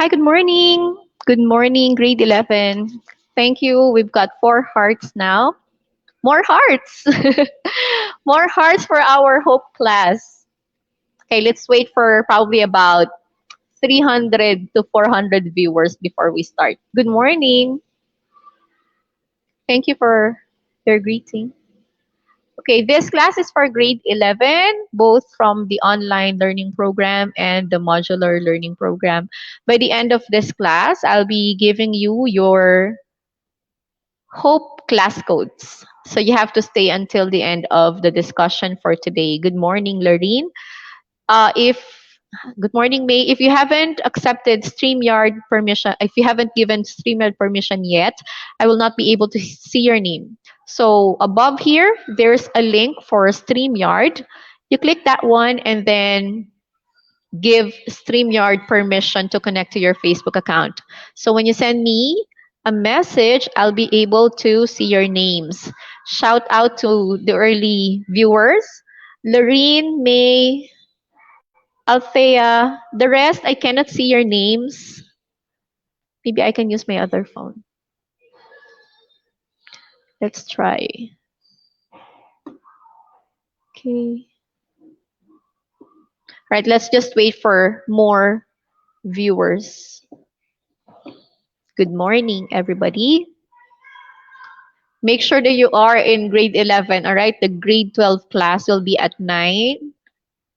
Hi, good morning. Good morning, grade 11. Thank you. We've got 4 hearts now. More hearts. More hearts for our Hope class. Okay, let's wait for probably about 300 to 400 viewers before we start. Good morning. Thank you for your greeting. Okay, this class is for grade 11, both from the online learning program and the modular learning program. By the end of this class, I'll be giving you your Hope class codes. So you have to stay until the end of the discussion for today. Good morning, Lorene. If Good morning, May. If you haven't accepted StreamYard permission, if you haven't given StreamYard permission yet, I will not be able to see your name. So above here, there's a link for StreamYard. You click that one and then give StreamYard permission to connect to your Facebook account. So when you send me a message, I'll be able to see your names. Shout out to the early viewers. Lorene, May, Althea, the rest, I cannot see your names. Maybe I can use my other phone. Let's try. Okay. Right, let's just wait for more viewers. Good morning, everybody. Make sure that you are in grade 11, all right? The grade 12 class will be at 9,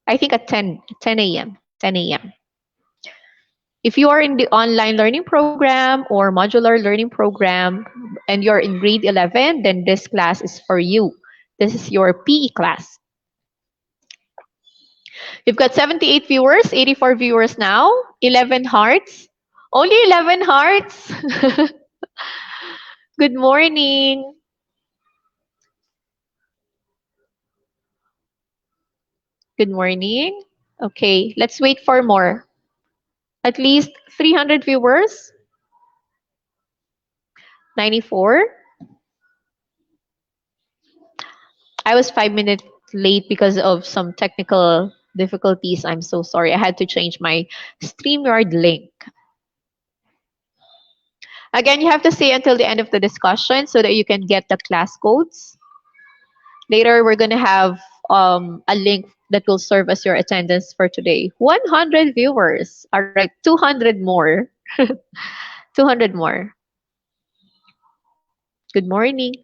I think at 10 a.m. 10 a.m. If you are in the online learning program or modular learning program and you're in grade 11, then this class is for you. This is your PE class. We've got 78 viewers, 84 viewers now, 11 hearts. Only 11 hearts. Good morning. Good morning. Okay, let's wait for more. At least 300 viewers. 94. I was 5 minutes late because of some technical difficulties. I'm so sorry. I had to change my StreamYard link. Again, you have to stay until the end of the discussion so that you can get the class codes. Later, we're going to have a link that will serve as your attendance for today. 100 viewers. All right, 200 more. 200 more. Good morning.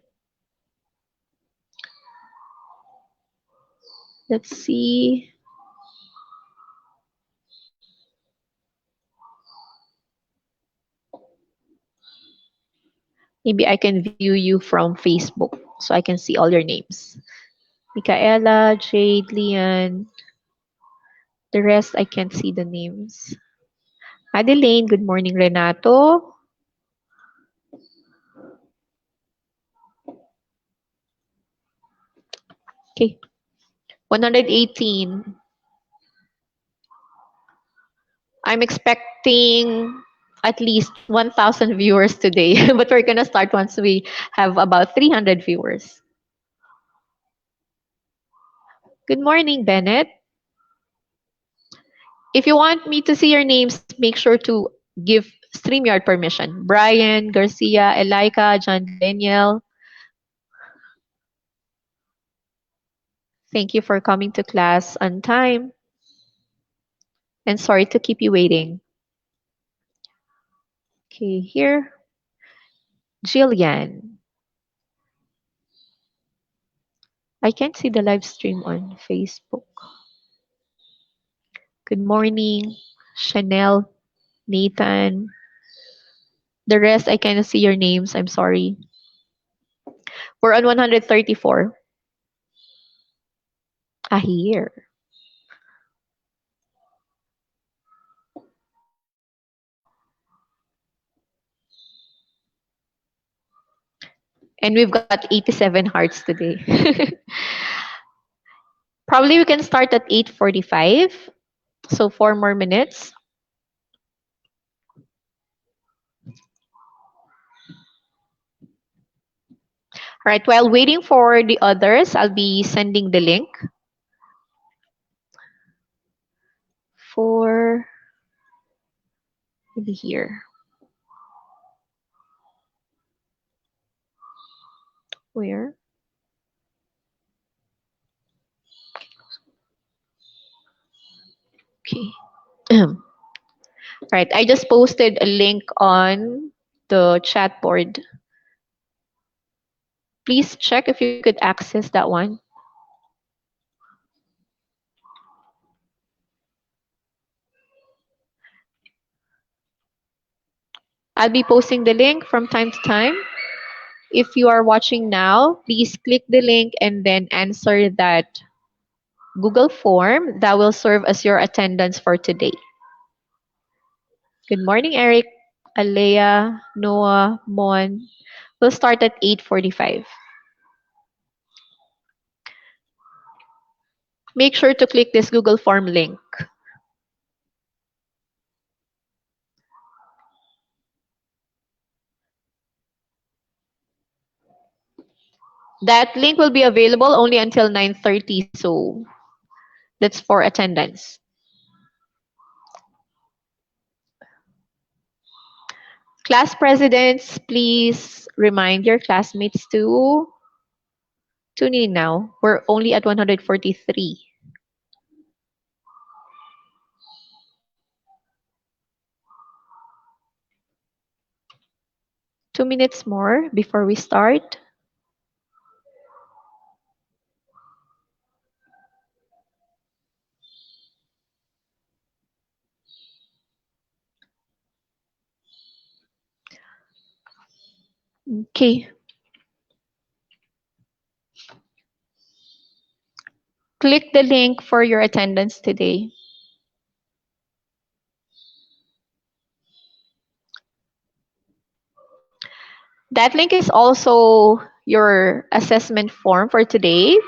Let's see. Maybe I can view you from Facebook so I can see all your names. Michaela, Jade, Leon. The rest, I can't see the names. Adeline, good morning, Renato. Okay, 118. I'm expecting at least 1,000 viewers today, but we're gonna start once we have about 300 viewers. Good morning, Bennett. If you want me to see your names, make sure to give StreamYard permission. Brian, Garcia, Elika, John Daniel. Thank you for coming to class on time. And sorry to keep you waiting. Okay, here. Jillian. I can't see the live stream on Facebook. Good morning, Chanel, Nathan. The rest, I cannot see your names. I'm sorry. We're on 134. Here. And we've got 87 hearts today. Probably we can start at 8:45. So 4 more minutes. All right, while waiting for the others, I'll be sending the link for Maybe here. Where? Okay. Right. I just posted a link on the chat board. Please check if you could access that one. I'll be posting the link from time to time. If you are watching now, please click the link and then answer that Google form that will serve as your attendance for today. Good morning, Eric, Alea, Noah, Mon. We'll start at 8:45. Make sure to click this Google form link. That link will be available only until 9:30, so that's for attendance. Class presidents, please remind your classmates to tune in now. We're only at 143. 2 minutes more before we start. Okay. Click the link for your attendance today. That link is also your assessment form for today.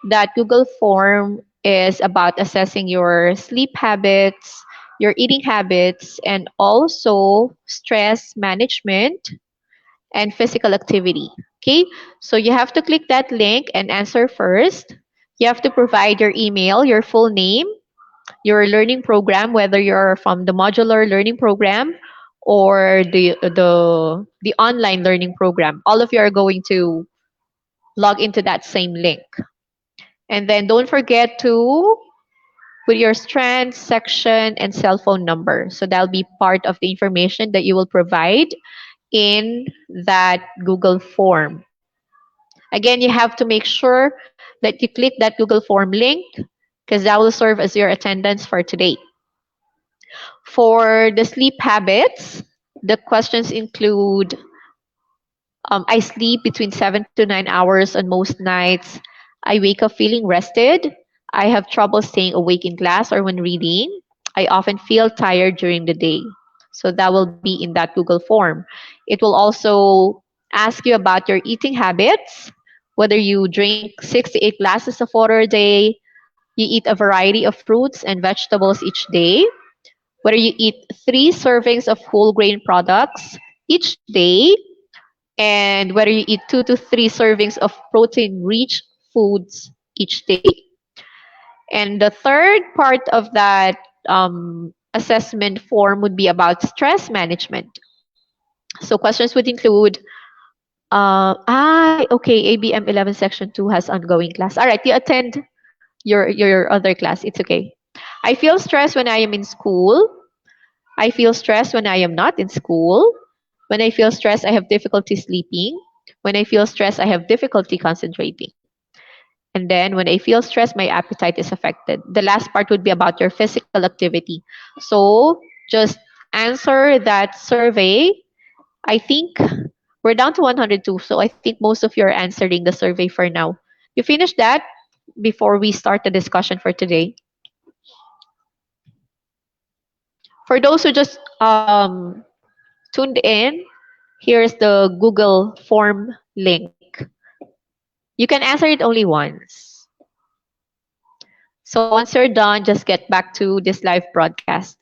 That Google form is about assessing your sleep habits, your eating habits, and also stress management and physical activity. Okay, so you have to click that link and answer first. You have to provide your email, your full name, your learning program, whether you're from the modular learning program or the online learning program. All of you are going to log into that same link. And then don't forget to put your strand, section, and cell phone number. So that'll be part of the information that you will provide in that Google form. Again, you have to make sure that you click that Google form link because that will serve as your attendance for today. For the sleep habits, the questions include I sleep between 7 to 9 hours on most nights. I wake up feeling rested. I have trouble staying awake in class or when reading. I often feel tired during the day. So that will be in that Google form. It will also ask you about your eating habits, whether you drink 6 to 8 glasses of water a day, you eat a variety of fruits and vegetables each day, whether you eat 3 servings of whole grain products each day, and whether you eat 2 to 3 servings of protein rich foods each day. And the third part of that assessment form would be about stress management. So questions would include okay, ABM 11 section 2 has ongoing class. All right, you attend your other class. It's okay. I feel stressed when I am in school. I feel stressed when I am not in school. When I feel stressed, I have difficulty sleeping. When I feel stressed, I have difficulty concentrating. And then when I feel stressed, my appetite is affected. The last part would be about your physical activity. So just answer that survey. I think we're down to 102. So I think most of you are answering the survey for now. You finish that before we start the discussion for today. For those who just tuned in, here's the Google form link. You can answer it only once. So once you're done, just get back to this live broadcast.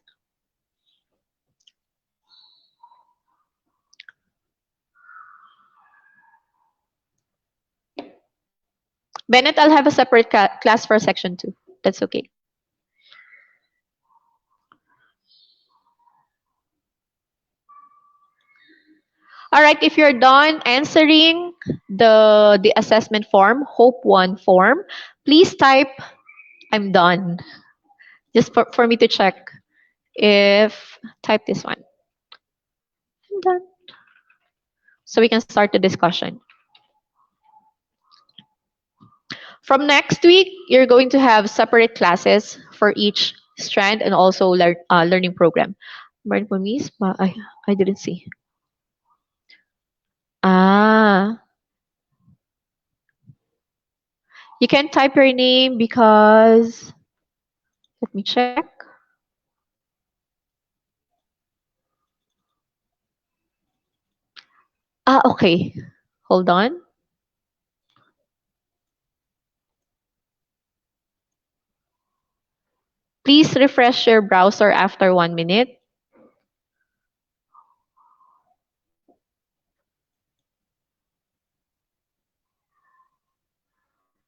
Bennett, I'll have a separate class for section 2. That's okay. All right, if you're done answering the assessment form, Hope 1 form, please type I'm done. Just for me to check if type this one. I'm done. So we can start the discussion. From next week, you're going to have separate classes for each strand and also learning program. Mindful Miss, I didn't see. Ah, you can type your name because let me check. Ah, okay. Hold on. Please refresh your browser after 1 minute.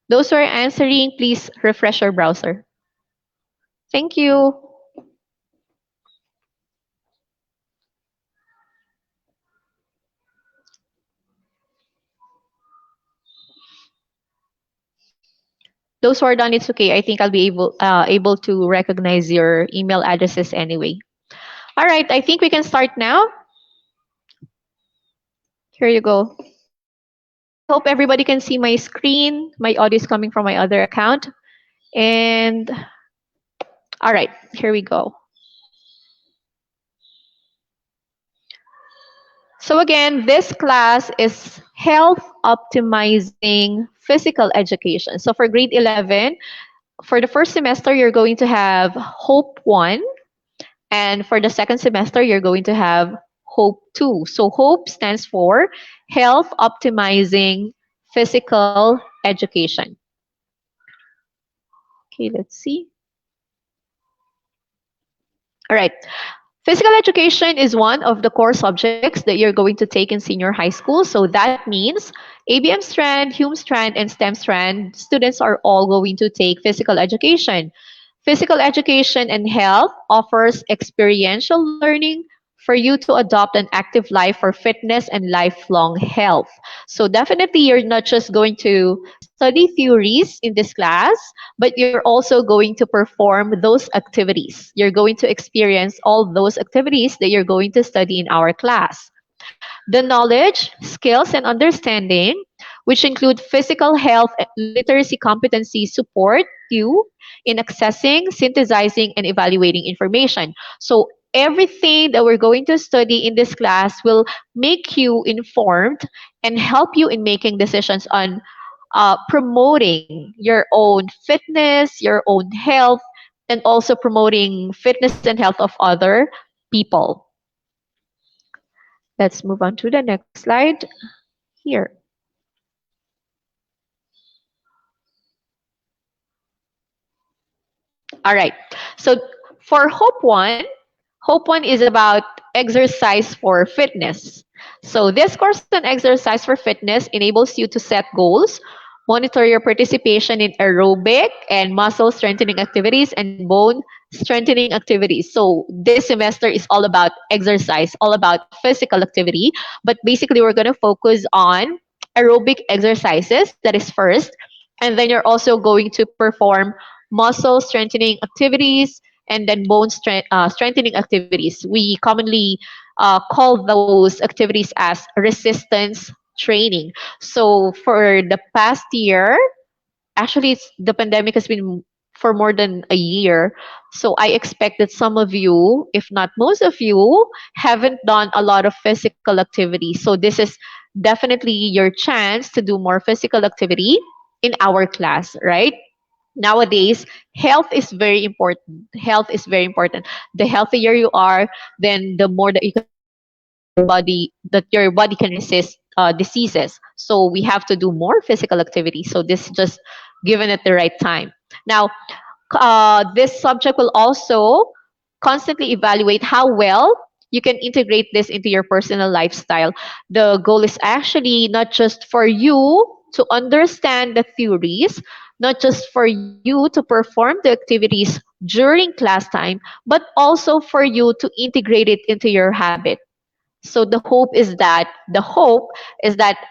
Those who are answering, please refresh your browser. Thank you. Those who are done, it's okay. I think I'll be able to recognize your email addresses anyway. All right, I think we can start now. Here you go. I hope everybody can see my screen. My audio is coming from my other account. And all right, here we go. So again, this class is health optimizing physical education. So for grade 11, for the first semester, you're going to have Hope 1. And for the second semester, you're going to have Hope 2. So Hope stands for Health Optimizing Physical Education. Okay, let's see. All right. Physical education is one of the core subjects that you're going to take in senior high school. So that means ABM strand, Hume strand, and STEM strand students are all going to take physical education. Physical education and health offers experiential learning for you to adopt an active life for fitness and lifelong health. So definitely you're not just going to study theories in this class, but you're also going to perform those activities. You're going to experience all those activities that you're going to study in our class. The knowledge, skills, and understanding, which include physical health and literacy competency, support you in accessing, synthesizing, and evaluating information. So everything that we're going to study in this class will make you informed and help you in making decisions on promoting your own fitness, your own health, and also promoting fitness and health of other people. Let's move on to the next slide here. All right. So for Hope One is about exercise for fitness. So this course on exercise for fitness enables you to set goals, monitor your participation in aerobic and muscle strengthening activities and bone strengthening activities. So this semester is all about exercise, all about physical activity, but basically we're going to focus on aerobic exercises, that is first, and then you're also going to perform muscle strengthening activities and then strengthening activities. We commonly call those activities as resistance training. So for the past year, actually the pandemic has been for more than a year. So I expect that some of you, if not most of you, haven't done a lot of physical activity. So this is definitely your chance to do more physical activity in our class, right? Nowadays, health is very important. Health is very important. The healthier you are, then the more that you can your body can resist diseases. So we have to do more physical activity. So this is just given at the right time. Now, this subject will also constantly evaluate how well you can integrate this into your personal lifestyle. The goal is actually not just for you to understand the theories, not just for you to perform the activities during class time, but also for you to integrate it into your habit. So the hope is that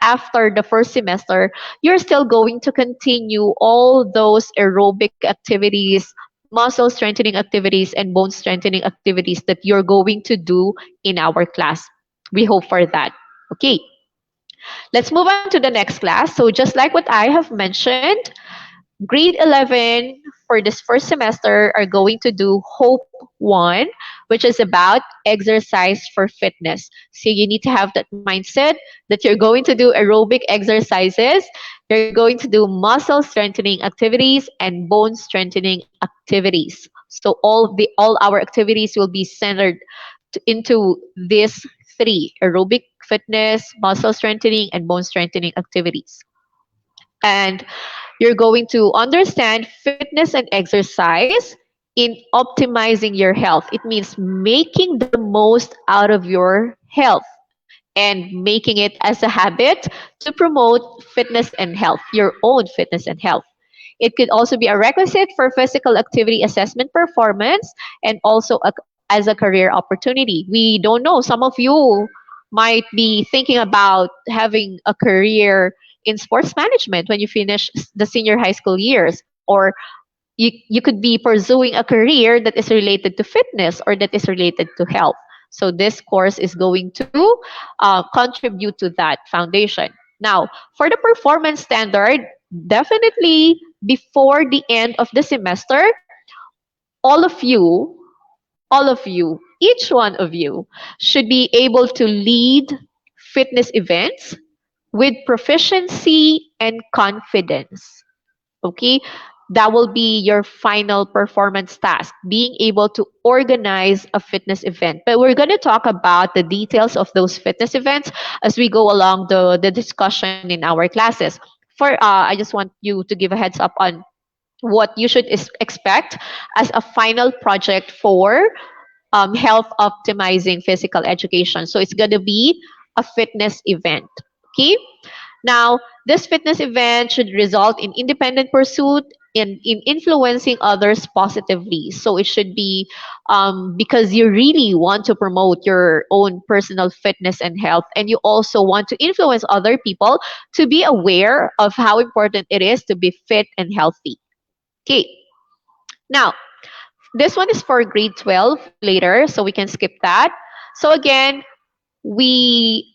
after the first semester, you're still going to continue all those aerobic activities, muscle strengthening activities, and bone strengthening activities that you're going to do in our class. We hope for that. Okay, let's move on to the next class. So just like what I have mentioned, grade 11 for this first semester are going to do Hope 1, which is about exercise for fitness. So you need to have that mindset that you're going to do aerobic exercises, you're going to do muscle strengthening activities and bone strengthening activities. So all our activities will be centered into these three: aerobic fitness, muscle strengthening, and bone strengthening activities. And you're going to understand fitness and exercise in optimizing your health. It means making the most out of your health and making it as a habit to promote fitness and health, your own fitness and health. It could also be a requisite for physical activity assessment performance and also as a career opportunity. We don't know, some of you might be thinking about having a career in sports management when you finish the senior high school years, or you could be pursuing a career that is related to fitness or that is related to health. So this course is going to contribute to that foundation. Now, for the performance standard, definitely before the end of the semester, all of you, each one of you should be able to lead fitness events with proficiency and confidence. Okay, that will be your final performance task, being able to organize a fitness event. But we're going to talk about the details of those fitness events as we go along the discussion in our classes. I just want you to give a heads up on what you should expect as a final project for health optimizing physical education. So it's going to be a fitness event. Okay, now, this fitness event should result in independent pursuit in influencing others positively. So it should be because you really want to promote your own personal fitness and health, and you also want to influence other people to be aware of how important it is to be fit and healthy. Okay, now this one is for grade 12 later, so we can skip that. So again, we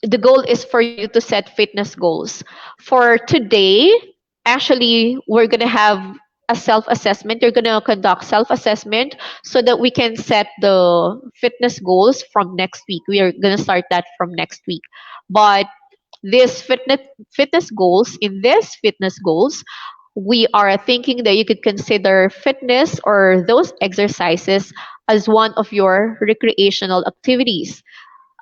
the goal is for you to set fitness goals. For today, actually we're going to have a self assessment. You're going to conduct self assessment so that we can set the fitness goals from next week. We are going to start that from next week. But this fitness goals, we are thinking that you could consider fitness or those exercises as one of your recreational activities.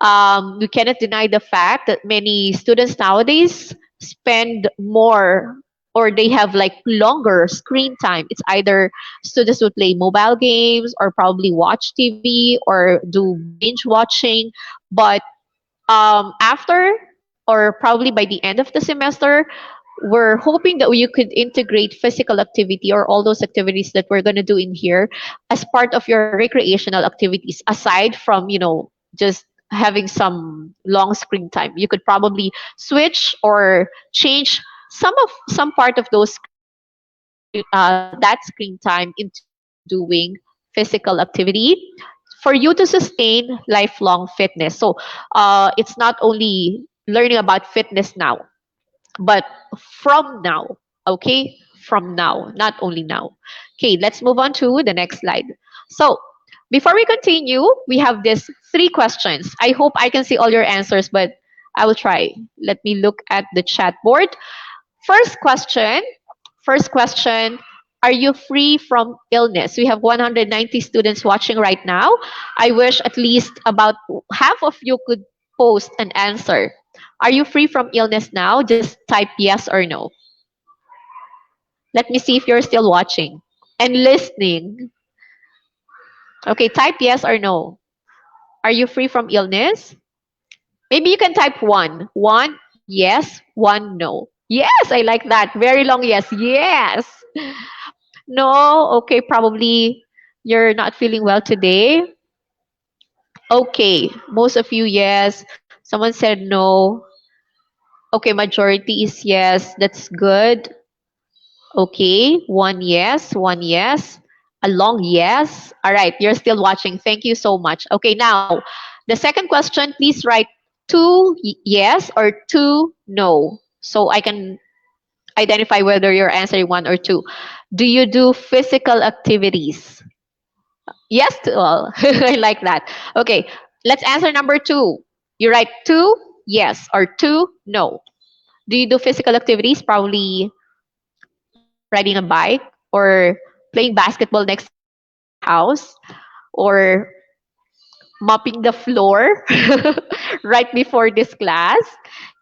We cannot deny the fact that many students nowadays spend more, or they have like longer screen time. It's either students would play mobile games or probably watch TV or do binge watching. But after, or probably by the end of the semester, we're hoping that you could integrate physical activity or all those activities that we're going to do in here as part of your recreational activities, aside from just having some long screen time. You could probably switch or change some part of those that screen time into doing physical activity for you to sustain lifelong fitness. So it's not only learning about fitness now, but from now. Okay, from now, not only now. Okay, let's move on to the next slide. So before we continue, we have these three questions. I hope I can see all your answers, but I will try. Let me look at the chat board. First question. First question. Are you free from illness? We have 190 students watching right now. I wish at least about half of you could post an answer. Are you free from illness now? Just type yes or no. Let me see if you're still watching and listening. Okay, type yes or no. Are you free from illness? Maybe you can type one. One, yes. One, no. Yes, I like that. Very long yes. Yes. No, okay, probably you're not feeling well today. Okay, most of you yes. Someone said no. Okay, majority is yes. That's good. Okay, one yes, one yes. A long yes. All right, you're still watching. Thank you so much. Okay, now the second question, please write two yes or two no, so I can identify whether you're answering one or two. Do you do physical activities? Yes to all. I like that. Okay, let's answer number two. You write two yes or two no. Do you do physical activities? Probably riding a bike or playing basketball next to your house or mopping the floor right before this class.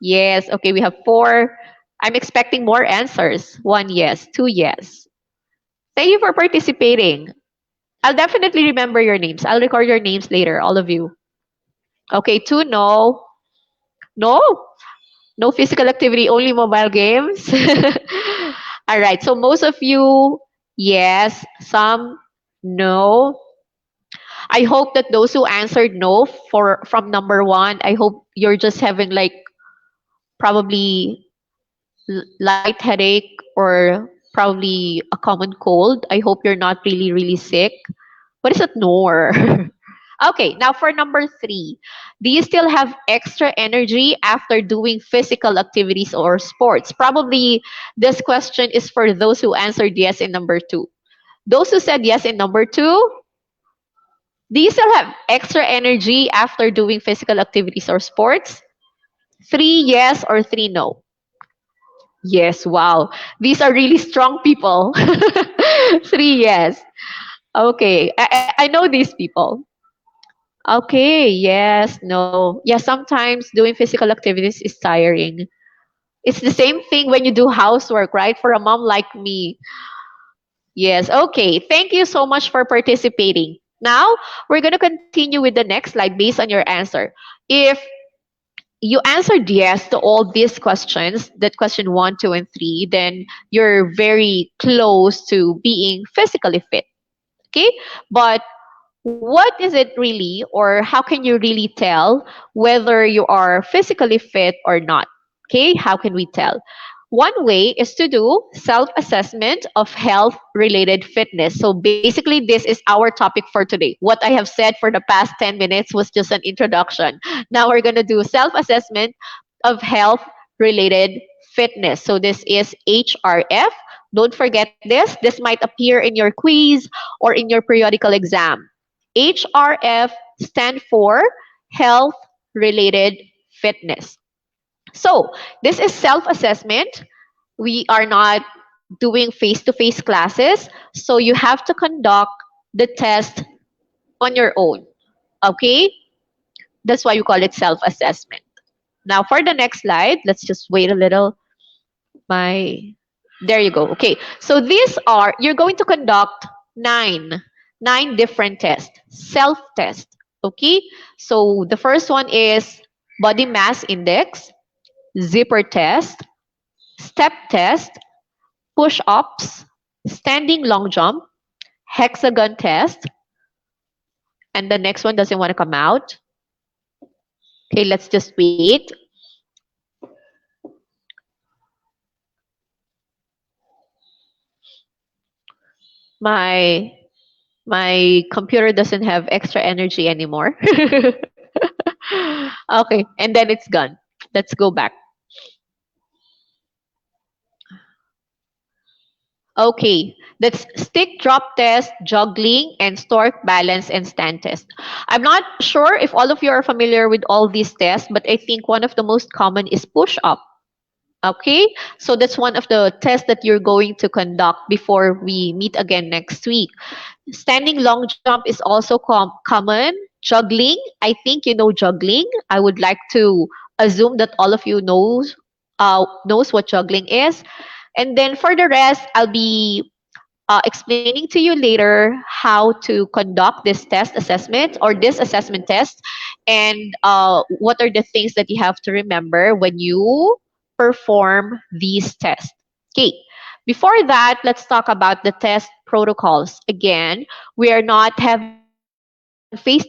Yes. Okay, we have four. I'm expecting more answers. One yes, two yes. Thank you for participating. I'll definitely remember your names. I'll record your names later, all of you. Okay, two no. No. No physical activity, only mobile games. All right. So most of you, yes. Some, no. I hope that those who answered no for from number one, I hope you're just having like probably light headache or probably a common cold. I hope you're not really, really sick. What is it, Nor? Okay, now for number three. Do you still have extra energy after doing physical activities or sports? Probably this question is for those who answered yes in number two. Those who said yes in number two, do you still have extra energy after doing physical activities or sports? Three yes or three no? Yes, wow. These are really strong people. Three yes. Okay, I know these people. Okay, yes, no. Yeah, sometimes doing physical activities is tiring. It's the same thing when you do housework, right? For a mom like me. Yes, okay. Thank you so much for participating. Now, we're going to continue with the next slide based on your answer. If you answered yes to all these questions, that question one, two, and three, then you're very close to being physically fit. Okay? But what is it really, or how can you really tell whether you are physically fit or not? Okay, how can we tell? One way is to do self assessment of health related fitness. So basically, this is our topic for today. What I have said for the past 10 minutes was just an introduction. Now we're going to do self assessment of health related fitness. So this is HRF. Don't forget this. This might appear in your quiz or in your periodical exam. HRF stand for health related fitness. So, this is self assessment. We are not doing face to face classes, so you have to conduct the test on your own. Okay? That's why you call it self assessment. Now, for the next slide, let's just wait a little. My There you go. Okay. So these are you're going to conduct nine different tests, self test. Okay? So the first one is body mass index, zipper test, step test, push ups, standing long jump, hexagon test, and the next one doesn't want to come out. Okay, let's just wait. My my computer doesn't have extra energy anymore. Okay, and then it's gone. Let's go back. Okay, that's stick drop test, juggling, and stork balance and stand test. I'm not sure if all of you are familiar with all these tests, but I think one of the most common is push up. Okay, so that's one of the tests that you're going to conduct before we meet again next week. Standing long jump is also common. Juggling, I think you know juggling. I would like to assume that all of you knows what juggling is. And then for the rest, I'll be explaining to you later how to conduct this test assessment or this assessment test and what are the things that you have to remember when you perform these tests. Okay, before that, let's talk about the test protocols. Again, we are not having face to face classes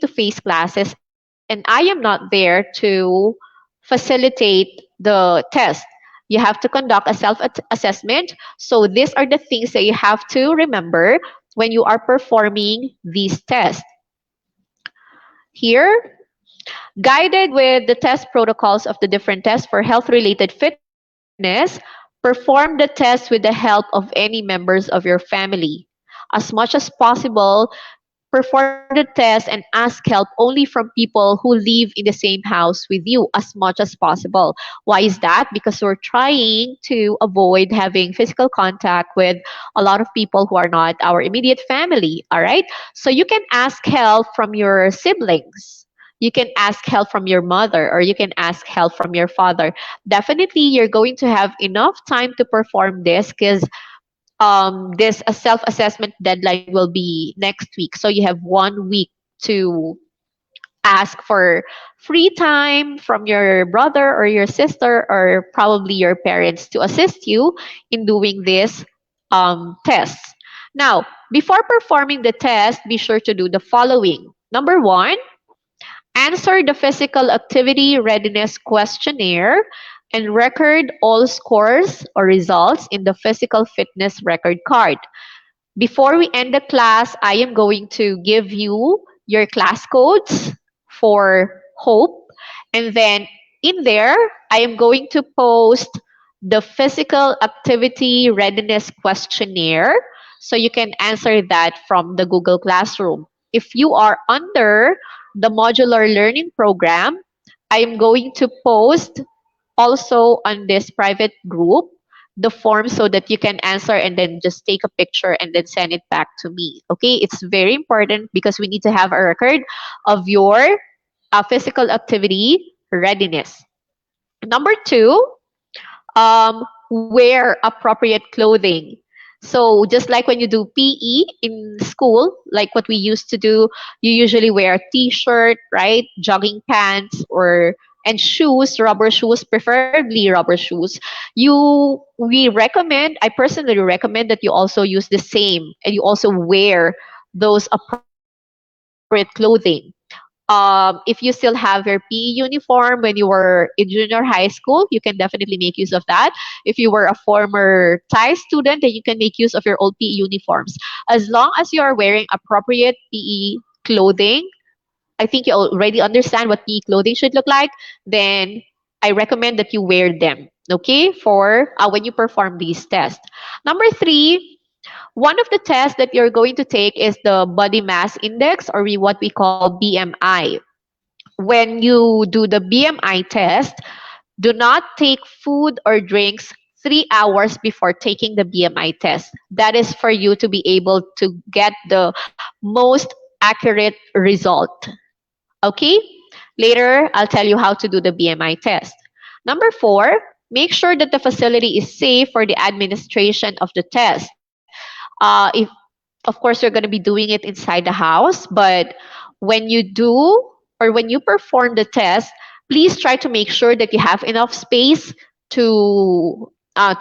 anymore. and I am not there to facilitate the test. You have to conduct a self assessment. So these are the things that you have to remember when you are performing these tests. Here, guided with the test protocols of the different tests for health related fitness, perform the test with the help of any members of your family. As much as possible, perform the test and ask help only from people who live in the same house with you as much as possible. Why is that? Because we're trying to avoid having physical contact with a lot of people who are not our immediate family. All right. So you can ask help from your siblings. You can ask help from your mother, or you can ask help from your father. Definitely, you're going to have enough time to perform this because this self-assessment deadline will be next week. So you have 1 week to ask for free time from your brother or your sister or probably your parents to assist you in doing this tests. Now, before performing the test, be sure to do the following. Number one, answer the physical activity readiness questionnaire and record all scores or results in the physical fitness record card. Before we end the class, I am going to give you your class codes for Hope. And then in there, I am going to post the physical activity readiness questionnaire so you can answer that from the Google Classroom. If you are under the modular learning program, I am going to post also on this private group the form so that you can answer and then just take a picture and then send it back to me. Okay, it's very important because we need to have a record of your physical activity readiness. Number two, wear appropriate clothing. So just like when you do PE in school, like what we used to do, you usually wear a t-shirt, right? Jogging pants or and shoes, rubber shoes, preferably rubber shoes. We recommend, I personally recommend that you also use the same and you also wear those appropriate clothing. If you still have your PE uniform when you were in junior high school, you can definitely make use of that. If you were a former Thai student, then you can make use of your old PE uniforms. As long as you are wearing appropriate PE clothing, I think you already understand what PE clothing should look like, then I recommend that you wear them, okay, for when you perform these tests. Number three, one of the tests that you're going to take is the body mass index, or what we call BMI. When you do the BMI test, do not take food or drinks 3 hours before taking the BMI test. That is for you to be able to get the most accurate result. Okay? Later, I'll tell you how to do the BMI test. Number four, make sure that the facility is safe for the administration of the test. If of course you're going to be doing it inside the house, but when you do or when you perform the test, please try to make sure that you have enough space to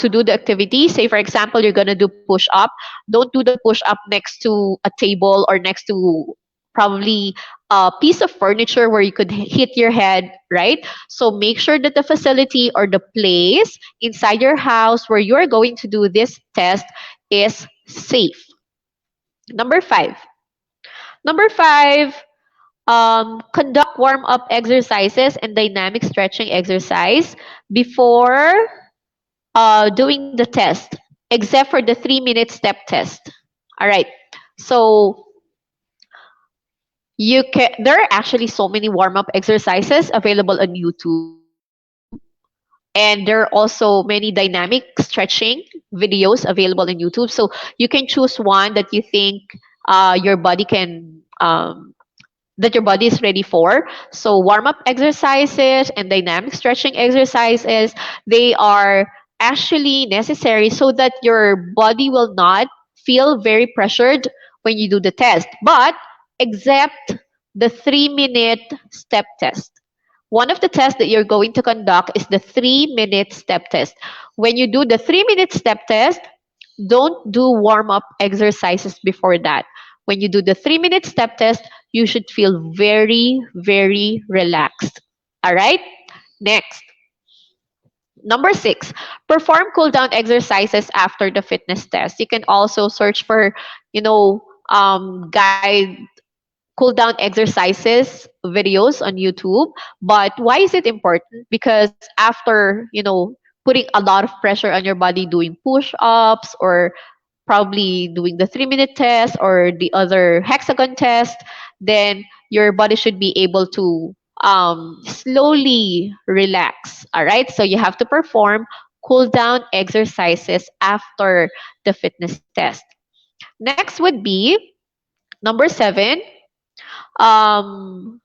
do the activity. Say for example, you're going to do push up. Don't do the push up next to a table or next to probably a piece of furniture where you could hit your head, right? So make sure that the facility or the place inside your house where you're going to do this test is safe. Number five. Number five, conduct warm up exercises and dynamic stretching exercise before doing the test, except for the 3 minute step test. All right. So there are actually so many warm up exercises available on YouTube, and there are also many dynamic stretching videos available on YouTube. So you can choose one that you think your body can that your body is ready for. So warm up exercises and dynamic stretching exercises, they are actually necessary so that your body will not feel very pressured when you do the test. But except the 3 minute step test. One of the tests that you're going to conduct is the 3 minute step test. When you do the 3 minute step test, don't do warm up exercises before that. When you do the 3 minute step test, you should feel very, very relaxed. All right? Next, number 6, perform cool down exercises after the fitness test. You can also search for, guide cool down exercises videos on YouTube. But why is it important? Because after, putting a lot of pressure on your body doing push ups or probably doing the 3-minute test or the other hexagon test, then your body should be able to slowly relax. All right. So you have to perform cool down exercises after the fitness test. Next would be number 7. Um,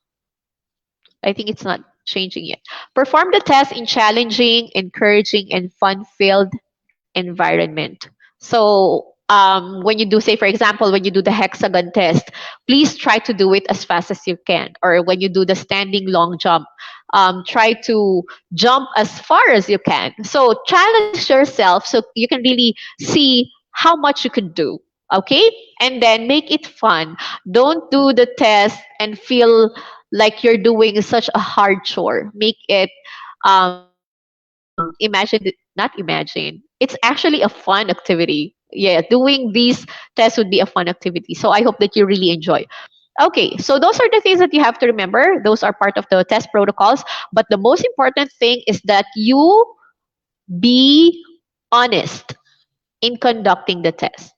I think it's not changing yet. Perform the test in challenging, encouraging, and fun-filled environment. So when you do, say, for example, when you do the hexagon test, please try to do it as fast as you can. Or when you do the standing long jump, try to jump as far as you can. So challenge yourself so you can really see how much you can do. Okay? And then make it fun. Don't do the test and feel like you're doing such a hard chore. Make it not imagine. It's actually a fun activity. Yeah, doing these tests would be a fun activity. So I hope that you really enjoy. Okay, so those are the things that you have to remember. Those are part of the test protocols. But the most important thing is that you be honest in conducting the test.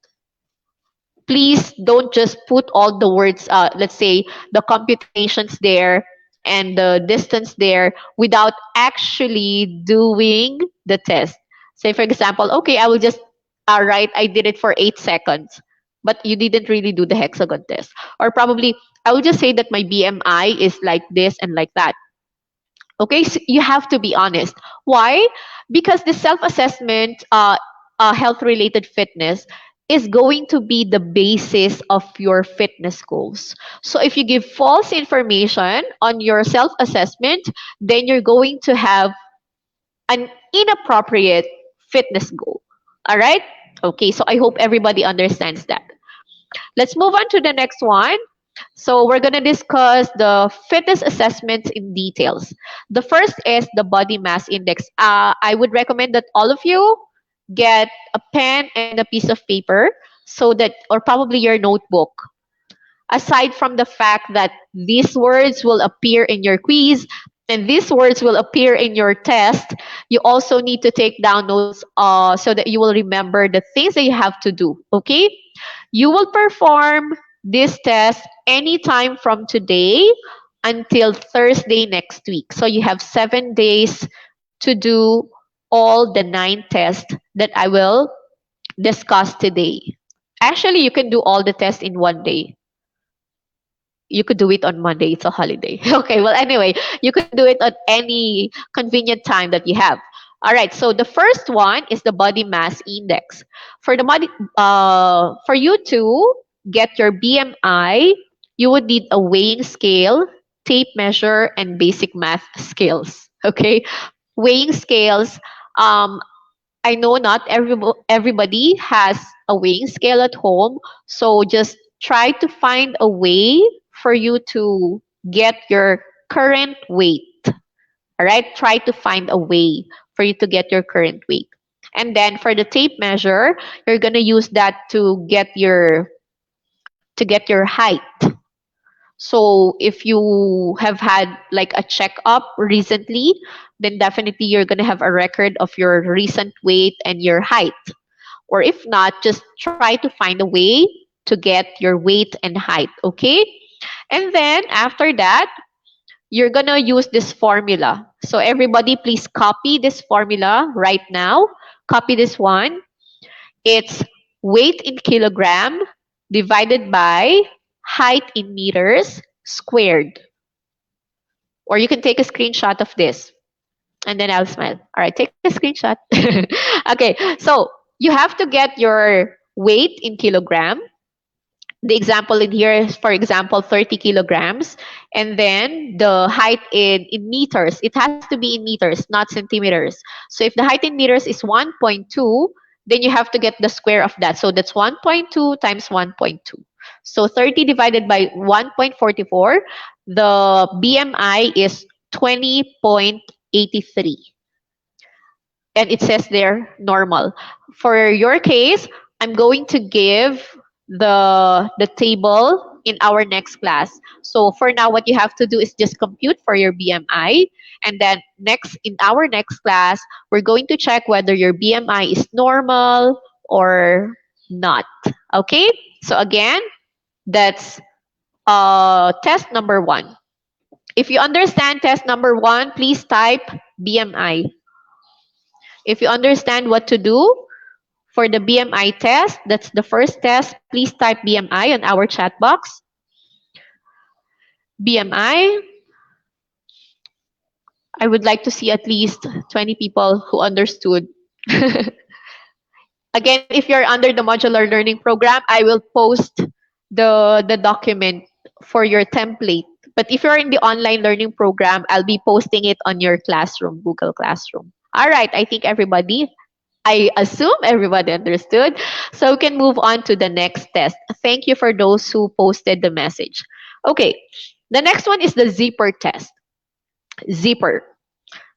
Please don't just put all the words, let's say the computations there and the distance there without actually doing the test. Say, for example, okay, I will just write, I did it for 8 seconds, but you didn't really do the hexagon test. Or probably, I will just say that my BMI is like this and like that. Okay, so you have to be honest. Why? Because the self-assessment, health-related fitness, is going to be the basis of your fitness goals. So if you give false information on your self-assessment, then you're going to have an inappropriate fitness goal. All right? Okay, so I hope everybody understands that. Let's move on to the next one. So we're going to discuss the fitness assessments in details. The first is the body mass index. I would recommend that all of you get a pen and a piece of paper so that, or probably your notebook. Aside from the fact that these words will appear in your quiz and these words will appear in your test, you also need to take down notes so that you will remember the things that you have to do. Okay? You will perform this test anytime from today until Thursday next week. So you have 7 days to do all the 9 tests that I will discuss today. Actually, you can do all the tests in one day. You could do it on Monday. It's a holiday. Okay, well, anyway, you could do it at any convenient time that you have. All right, so the first one is the body mass index. For the body, for you to get your BMI, you would need a weighing scale, tape measure, and basic math skills. Okay, weighing scales. I know not everybody has a weighing scale at home, so just try to find a way for you to get your current weight. All right, try to find a way for you to get your current weight. And then for the tape measure, you're going to use that to get your height. So if you have had like a checkup recently, then definitely you're going to have a record of your recent weight and your height. Or if not, just try to find a way to get your weight and height, okay? And then after that, you're going to use this formula. So everybody please copy this formula right now. Copy this one. It's weight in kilogram divided by height in meters squared. Or you can take a screenshot of this and then I'll smile. All right, take a screenshot. Okay, so you have to get your weight in kilogram. The example in here is, for example, 30 kilograms. And then the height in meters. It has to be in meters, not centimeters. So if the height in meters is 1.2, then you have to get the square of that. So that's 1.2 times 1.2. So 30 divided by 1.44, the BMI is 20.83. And it says there normal. For your case, I'm going to give the table in our next class. So for now, what you have to do is just compute for your BMI, and then next in our next class, we're going to check whether your BMI is normal or not. Okay? So again, that's test number 1. If you understand test number 1, please type BMI. If you understand what to do for the BMI test, that's the first test, please type BMI on our chat box. BMI. I would like to see at least 20 people who understood. Again, if you're under the modular learning program, I will post the document for your template. But if you're in the online learning program, I'll be posting it on your classroom, Google Classroom. All right, I assume everybody understood. So we can move on to the next test. Thank you for those who posted the message. Okay, the next one is the zipper test. Zipper.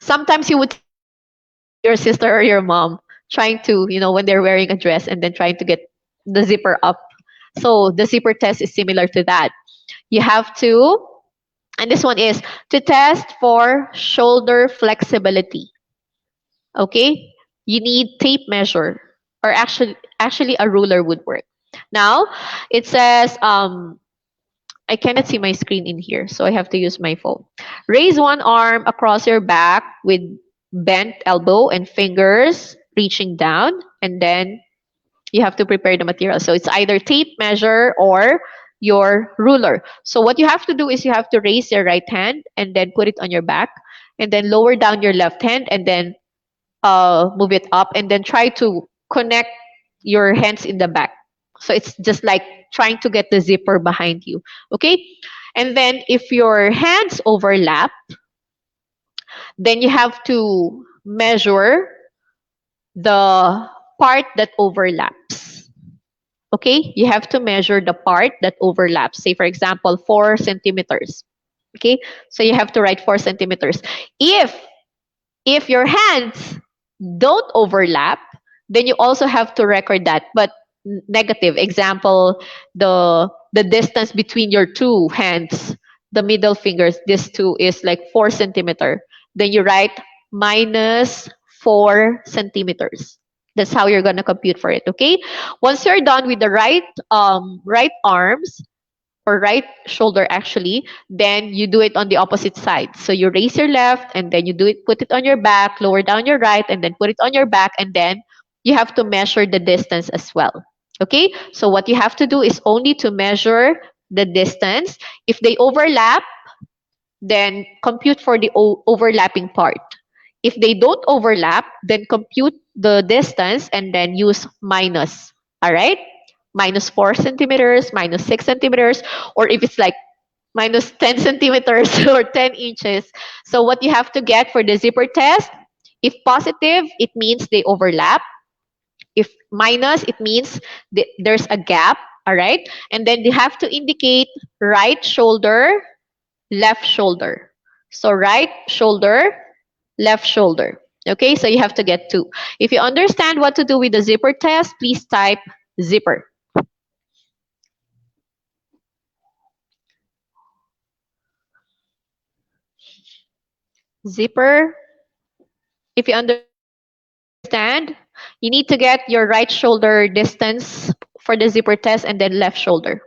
Sometimes you would see your sister or your mom trying to, when they're wearing a dress and then trying to get the zipper up. So the zipper test is similar to that. You have to, and this one is to test for shoulder flexibility. Okay? You need tape measure, or actually a ruler would work. Now, it says I cannot see my screen in here, so I have to use my phone. Raise one arm across your back with bent elbow and fingers reaching down, and then you have to prepare the material. So it's either tape measure or your ruler. So what you have to do is you have to raise your right hand and then put it on your back, and then lower down your left hand and then move it up, and then try to connect your hands in the back. So it's just like trying to get the zipper behind you. Okay? And then if your hands overlap, then you have to measure the part that overlaps. Okay? You have to measure the part that overlaps. Say, for example, 4 centimeters. Okay? So you have to write 4 centimeters. If your hands don't overlap, then you also have to record that, but negative. Example, the distance between your two hands, the middle fingers, this two is like 4 centimeter. Then you write minus 4 centimeters. That's how you're gonna compute for it. Okay. Once you're done with the right arms, or right shoulder actually, then you do it on the opposite side. So you raise your left and then you put it on your back, lower down your right and then put it on your back, and then you have to measure the distance as well. Okay? So what you have to do is only to measure the distance. If they overlap, then compute for the overlapping part. If they don't overlap, then compute the distance and then use minus. All right? Minus 4 centimeters, minus 6 centimeters, or if it's like minus 10 centimeters or 10 inches. So what you have to get for the zipper test, if positive, it means they overlap. If minus, it means there's a gap. All right? And then you have to indicate right shoulder, left shoulder. So right shoulder, left shoulder. Okay, so you have to get 2. If you understand what to do with the zipper test, please type zipper. Zipper. If you understand, you need to get your right shoulder distance for the zipper test and then left shoulder.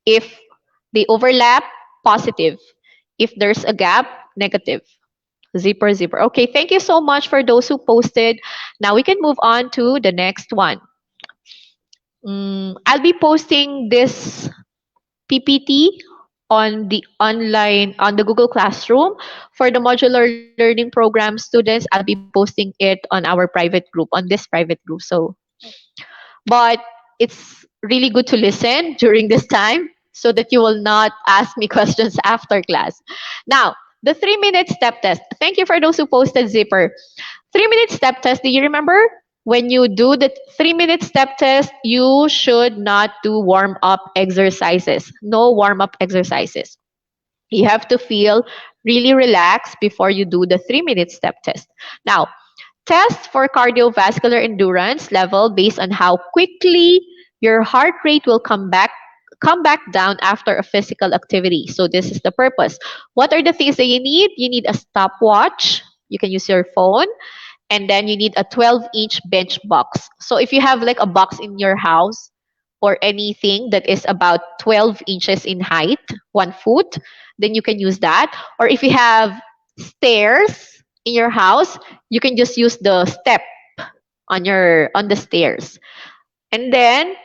If they overlap, positive. If there's a gap, negative. Zipper, zipper. Okay, thank you so much for those who posted. Now we can move on to the next one. I'll be posting this PPT on the Google Classroom. For the modular learning program students, I'll be posting it on our private group, on this private group. But it's really good to listen during this time so that you will not ask me questions after class. Now, the 3-minute step test. Thank you for those who posted zipper. 3-minute step test, do you remember? when you do the 3-minute step test, you should not do warm up exercises. No warm up exercises. You have to feel really relaxed before you do the 3-minute step test. Now, test for cardiovascular endurance level based on how quickly your heart rate will come back down after a physical activity. So this is the purpose. What are the things that you need? You need a stopwatch. You can use your phone, and then you need a 12-inch bench box. So if you have like a box in your house or anything that is about 12 inches in height, 1 foot, then you can use that. Or if you have stairs in your house, you can just use the step on the stairs. And then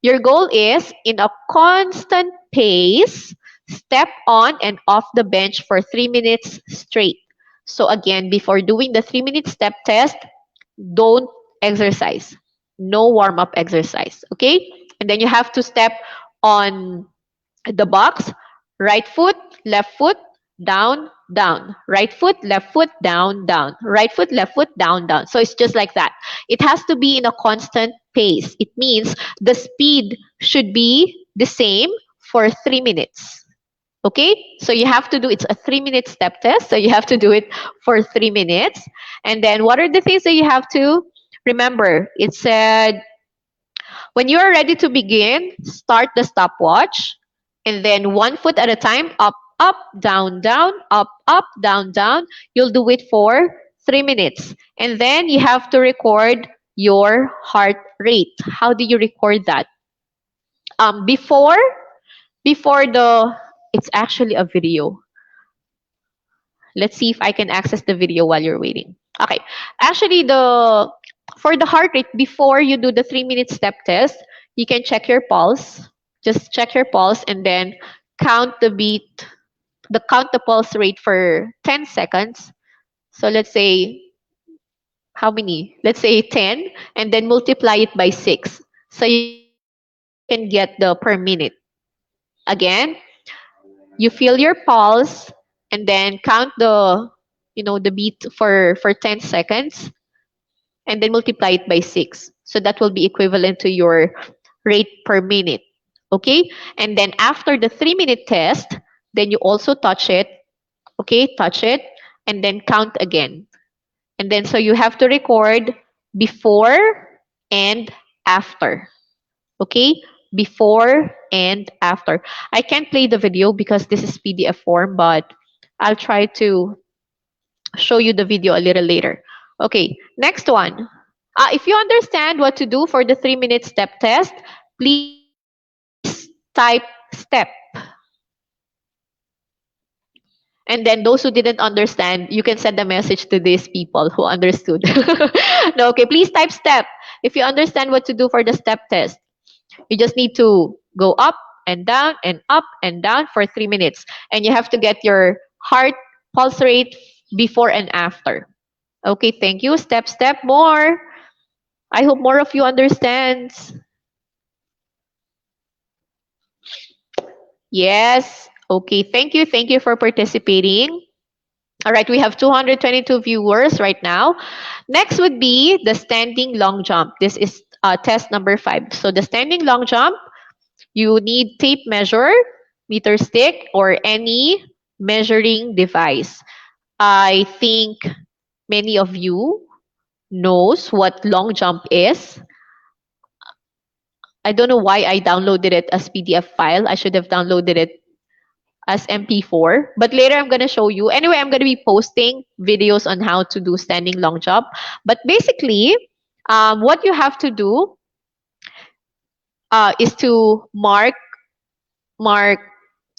your goal is in a constant pace, step on and off the bench for 3 minutes straight. So again, before doing the 3-minute step test, don't exercise. No warm up exercise. Okay? And then you have to step on the box, right foot, left foot, down, down. Right foot, left foot, down, down. Right foot, left foot, down, down. So it's just like that. It has to be in a constant pace. It means the speed should be the same for 3 minutes. Okay, so you have to do it's a 3-minute step test, so you have to do it for 3 minutes. And then what are the things that you have to remember? It said when you are ready to begin, start the stopwatch, and then 1 foot at a time, up, up, down, down, up, down, down. You'll do it for 3 minutes. And then you have to record your heart rate. How do you record that? Before the, it's actually a video. Let's see if I can access the video while you're waiting. Okay. Actually, the for the heart rate, before you do the 3-minute step test, you can check your pulse. Just check your pulse and then count the beat, count the pulse rate for 10 seconds. So let's say how many? Let's say 10, and then multiply it by 6. So you can get the per minute. Again, you feel your pulse and then count the beat for 10 seconds, and then multiply it by 6, so that will be equivalent to your rate per minute. Okay, and then after the 3-minute test, then you also touch it. Okay, touch it and then count again, and then so you have to record before and after. Okay, before and after. I can't play the video because this is PDF form, but I'll try to show you the video a little later. Okay, next one. If you understand what to do for the 3-minute step test, please type step. And then those who didn't understand, you can send a message to these people who understood. No, okay, please type step. If you understand what to do for the step test, you just need to go up and down and up and down for 3 minutes. And you have to get your heart pulse rate before and after. Okay, thank you. Step, more. I hope more of you understands. Yes. Okay, thank you. Thank you for participating. All right, we have 222 viewers right now. Next would be the standing long jump. This is test number 5. So the standing long jump, you need tape measure, meter stick, or any measuring device. I think many of you knows what long jump is. I don't know why I downloaded it as PDF file. I should have downloaded it as MP4. But later I'm going to show you. Anyway, I'm going to be posting videos on how to do standing long jump. But basically, what you have to do is to mark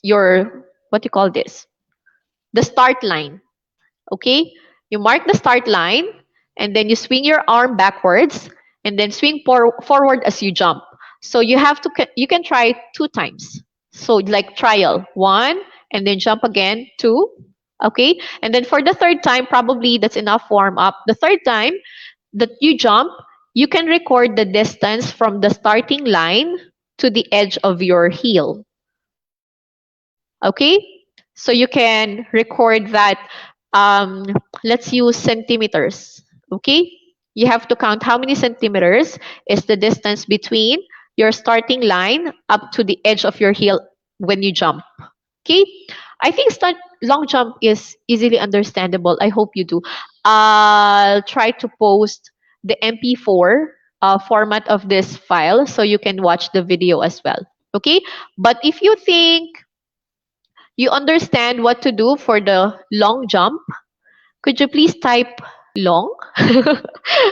your, what do you call this? The start line. Okay? You mark the start line, and then you swing your arm backwards, and then swing forward as you jump. So you can try 2 times. So like trial, 1, and then jump again, 2. Okay? And then for the 3rd time, probably that's enough warm up. The 3rd time that you jump, you can record the distance from the starting line to the edge of your heel. Okay? So you can record that, let's use centimeters. Okay? You have to count how many centimeters is the distance between your starting line up to the edge of your heel when you jump. Okay, I think long jump is easily understandable. I hope you do. I'll try to post the MP4 format of this file so you can watch the video as well. Okay, but if you think you understand what to do for the long jump, could you please type long?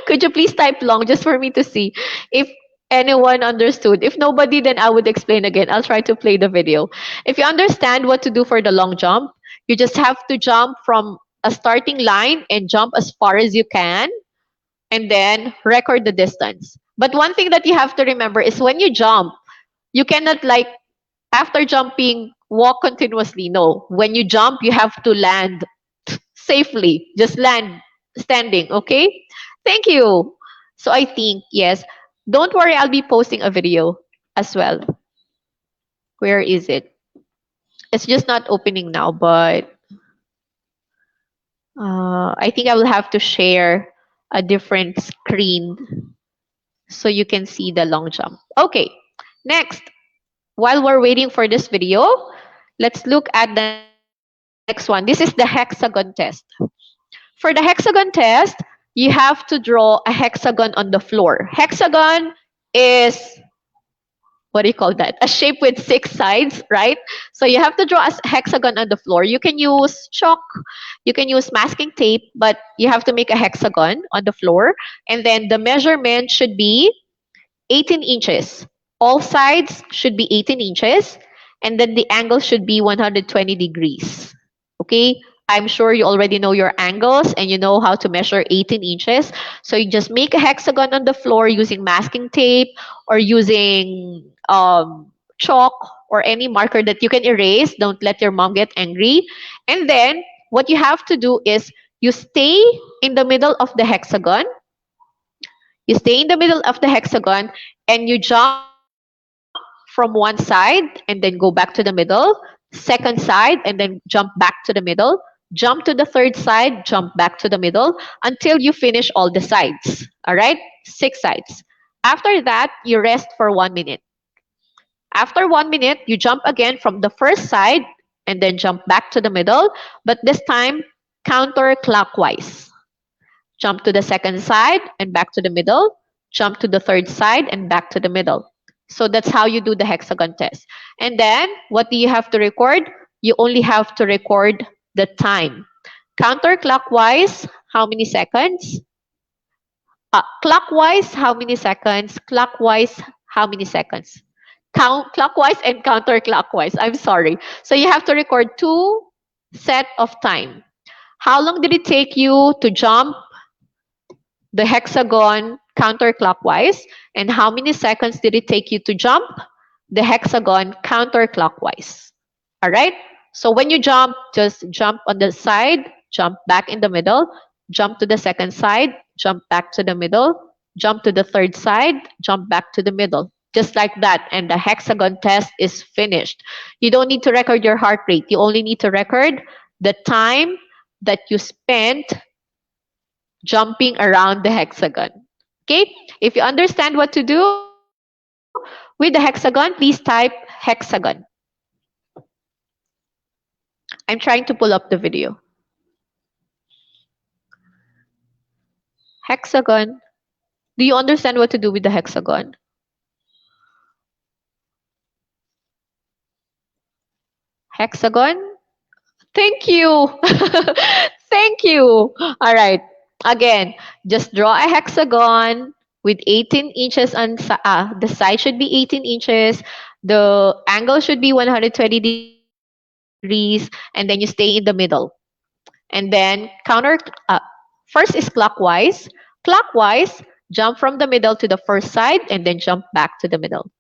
Could you please type long just for me to see if anyone understood? If nobody, then I would explain again. I'll try to play the video. If you understand what to do for the long jump, you just have to jump from a starting line and jump as far as you can and then record the distance. But one thing that you have to remember is when you jump, you cannot like after jumping walk continuously. No, when you jump, you have to land safely. Just land standing, okay? Thank you. So I think, yes. Don't worry, I'll be posting a video as well. Where is it? It's just not opening now, but I think I will have to share a different screen so you can see the long jump. Okay, next. While we're waiting for this video, let's look at the next one. This is the hexagon test. For the hexagon test, you have to draw a hexagon on the floor. Hexagon is, what do you call that? A shape with 6 sides, right? So you have to draw a hexagon on the floor. You can use chalk, you can use masking tape, but you have to make a hexagon on the floor. And then the measurement should be 18 inches. All sides should be 18 inches. And then the angle should be 120 degrees. Okay? I'm sure you already know your angles and you know how to measure 18 inches. So you just make a hexagon on the floor using masking tape or using chalk or any marker that you can erase. Don't let your mom get angry. And then what you have to do is you stay in the middle of the hexagon. You stay in the middle of the hexagon and you jump from one side and then go back to the middle, second side and then jump back to the middle, jump to the third side, jump back to the middle until you finish all the sides. All right? 6 sides. After that, you rest for 1 minute. After 1 minute, you jump again from the first side and then jump back to the middle, but this time counterclockwise. Jump to the second side and back to the middle, jump to the third side and back to the middle. So that's how you do the hexagon test. And then what do you have to record? You only have to record the time. Counterclockwise, how many seconds? Clockwise, how many seconds? Clockwise, how many seconds? Clockwise and counterclockwise. I'm sorry. So you have to record 2 set of time. How long did it take you to jump the hexagon counterclockwise? And how many seconds did it take you to jump the hexagon counterclockwise? All right? So when you jump, just jump on the side, jump back in the middle, jump to the second side, jump back to the middle, jump to the third side, jump back to the middle. Just like that. And the hexagon test is finished. You don't need to record your heart rate. You only need to record the time that you spent jumping around the hexagon. Okay? If you understand what to do with the hexagon, please type hexagon. I'm trying to pull up the video. Hexagon. Do you understand what to do with the hexagon? Hexagon? Thank you. Thank you. All right. Again, just draw a hexagon with 18 inches on the side should be 18 inches. The angle should be 120 degrees and then you stay in the middle. And then first is clockwise. Clockwise, jump from the middle to the first side and then jump back to the middle.